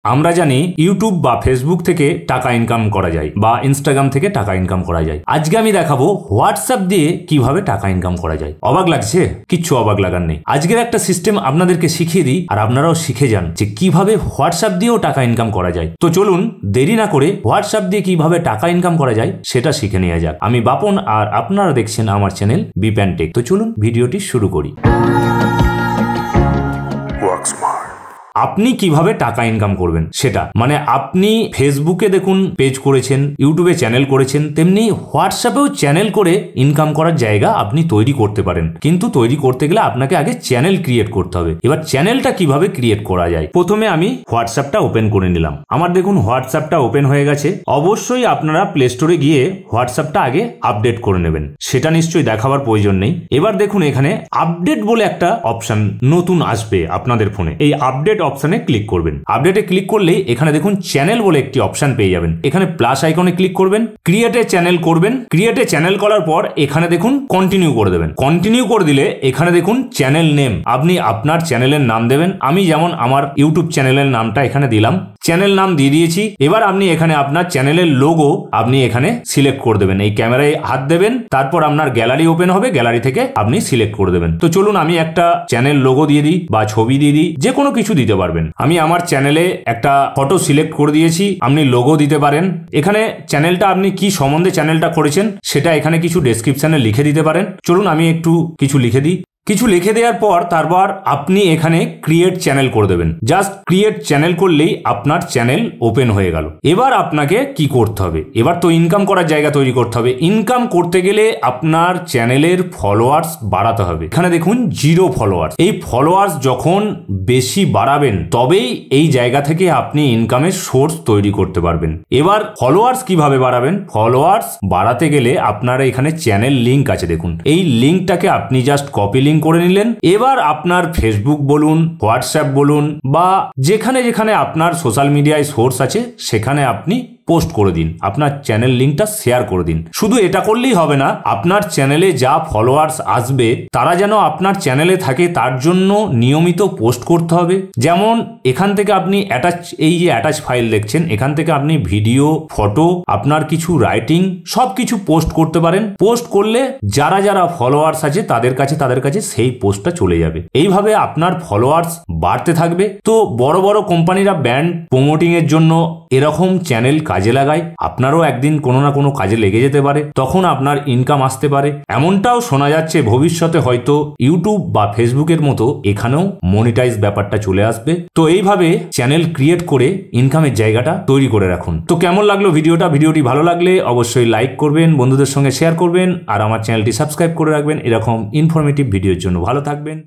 আমরা জানি ইউটিউব বা ফেসবুক থেকে টাকা ইনকাম করা যায় বা ইনস্টাগ্রাম থেকে টাকা ইনকাম করা যায়। আজকে আমি দেখাবো হোয়াটসঅ্যাপ দিয়ে কিভাবে টাকা ইনকাম করা যায়। অবাক লাগছে? কিচ্ছু অবাক লাগার নেই। আজকের একটা সিস্টেম আপনাদেরকে শিখিয়ে দিই আর আপনারাও শিখে যান যে কিভাবে হোয়াটসঅ্যাপ দিয়েও টাকা ইনকাম করা যায়। তো চলুন দেরি না করে হোয়াটসঅ্যাপ দিয়ে কিভাবে টাকা ইনকাম করা যায় সেটা শিখে নেওয়া যাক। আমি বাপন আর আপনারা দেখছেন আমার চ্যানেল বিপ্যান টেক। তো চলুন ভিডিওটি শুরু করি। আপনি কিভাবে টাকা ইনকাম করবেন সেটা, মানে আপনি ফেসবুকে দেখুন পেজ করেছেন, ইউটিউবে চ্যানেল করেছেন, তেমনি হোয়াটসঅ্যাপেও চ্যানেল করে ইনকাম করার জায়গা আপনি তৈরি করতে পারেন। কিন্তু তৈরি করতে গেলে আপনাকে আগে চ্যানেল ক্রিয়েট করতে হবে। এবার চ্যানেলটা কিভাবে ক্রিয়েট করা যায়, প্রথমে আমি হোয়াটসঅ্যাপটা ওপেন করে নিলাম। আমার দেখুন হোয়াটসঅ্যাপটা ওপেন হয়ে গেছে। অবশ্যই আপনারা প্লে স্টোরে গিয়ে হোয়াটসঅ্যাপটা আগে আপডেট করে নেবেন, সেটা নিশ্চয়ই দেখাবার প্রয়োজন নেই। এবার দেখুন এখানে আপডেট বলে একটা অপশন নতুন আসবে আপনাদের ফোনে। এই আপডেট অপশনে ক্লিক করবেন। আপডেটে ক্লিক করলেই এখানে দেখুন চ্যানেল বলে একটি অপশন পেয়ে যাবেন। এখানে প্লাস আইকনে ক্লিক করবেন, ক্রিয়েটে চ্যানেল করবেন। ক্রিয়েটে চ্যানেল করার পর এখানে দেখুন কন্টিনিউ করে দেবেন। কন্টিনিউ করে দিলে এখানে দেখুন চ্যানেল নেম, আপনি আপনার চ্যানেলের নাম দেবেন। আমি যেমন আমার ইউটিউব চ্যানেলের নামটা এখানে দিলাম, চ্যানেল নাম দিয়ে দিয়েছি। এবার আপনি এখানে আপনার চ্যানেলের লোগো আপনি এখানে সিলেক্ট করে দেবেন। এই ক্যামেরায় হাত দেবেন, তারপর আপনার গ্যালারি ওপেন হবে, গ্যালারি থেকে আপনি সিলেক্ট করে দেবেন। তো চলুন আমি একটা চ্যানেল লোগো দিয়ে দিই বা ছবি দিয়ে দিই, যে কোনো কিছু দিতে পারবেন। আমি আমার চ্যানেলে একটা ফটো সিলেক্ট করে দিয়েছি, আপনি লোগো দিতে পারেন। এখানে চ্যানেলটা আপনি কি সম্বন্ধে চ্যানেলটা করেছেন সেটা এখানে কিছু ডেসক্রিপশনে লিখে দিতে পারেন। চলুন আমি একটু কিছু লিখে দিই। কিছু লিখে দেওয়ার পর তারপর আপনি এখানে ক্রিয়েট চ্যানেল করে দেবেন। জাস্ট ক্রিয়েট চ্যানেল করলেই আপনার চ্যানেল ওপেন হয়ে গেল। এবার আপনাকে কি করতে হবে, এবার তো ইনকাম করার জায়গা তৈরি করতে হবে। ইনকাম করতে গেলে আপনার চ্যানেলের ফলোয়ার্স বাড়াতে হবে। এখানে দেখুন 0 ফলোয়ার্স। এই ফলোয়ার্স যখন বেশি বাড়াবেন তবেই এই জায়গা থেকে আপনি ইনকামের সোর্স তৈরি করতে পারবেন। এবার ফলোয়ার্স কিভাবে বাড়াবেন, ফলোয়ার্স বাড়াতে গেলে আপনার এখানে চ্যানেল লিঙ্ক আছে দেখুন, এই লিঙ্কটাকে আপনি জাস্ট কপি লিঙ্ক করে নিলেন। এবার আপনার ফেসবুক বলুন, হোয়াটসঅ্যাপ বলুন বা যেখানে যেখানে আপনার সোশ্যাল মিডিয়ায় সোর্স আছে সেখানে আপনি পোস্ট করে দিন, আপনার চ্যানেল লিঙ্কটা শেয়ার করে দিন। শুধু এটা করলেই হবে না, আপনার চ্যানেলে যা ফলোয়ার্স আসবে তারা যেন আপনার চ্যানেলে থাকে তার জন্য নিয়মিত পোস্ট করতে হবে। যেমন এখান থেকে আপনি এই যে অ্যাটাচ ফাইল দেখছেন, এখান থেকে আপনি ভিডিও, ফটো, আপনার কিছু রাইটিং সব কিছু পোস্ট করতে পারেন। পোস্ট করলে যারা যারা ফলোয়ার্স আছে তাদের কাছে সেই পোস্টটা চলে যাবে। এইভাবে আপনার ফলোয়ার্স বাড়তে থাকবে। তো বড় বড় কোম্পানিরা ব্র্যান্ড প্রমোটিং এর জন্য এরকম চ্যানেল কাজে লাগায়। আপনারও একদিন কোনো না কোনো কাজে লেগে যেতে পারে, তখন আপনার ইনকাম আসতে পারে। এমনটাও শোনা যাচ্ছে ভবিষ্যতে হয়তো ইউটিউব বা ফেসবুকের মতো এখানেও মনিটাইজ ব্যাপারটা চলে আসবে। তো এইভাবে চ্যানেল ক্রিয়েট করে ইনকামের জায়গাটা তৈরি করে রাখুন। তো কেমন লাগলো ভিডিওটি ভালো লাগলে অবশ্যই লাইক করবেন, বন্ধুদের সঙ্গে শেয়ার করবেন আর আমার চ্যানেলটি সাবস্ক্রাইব করে রাখবেন এরকম ইনফরমেটিভ ভিডিওর জন্য। ভালো থাকবেন।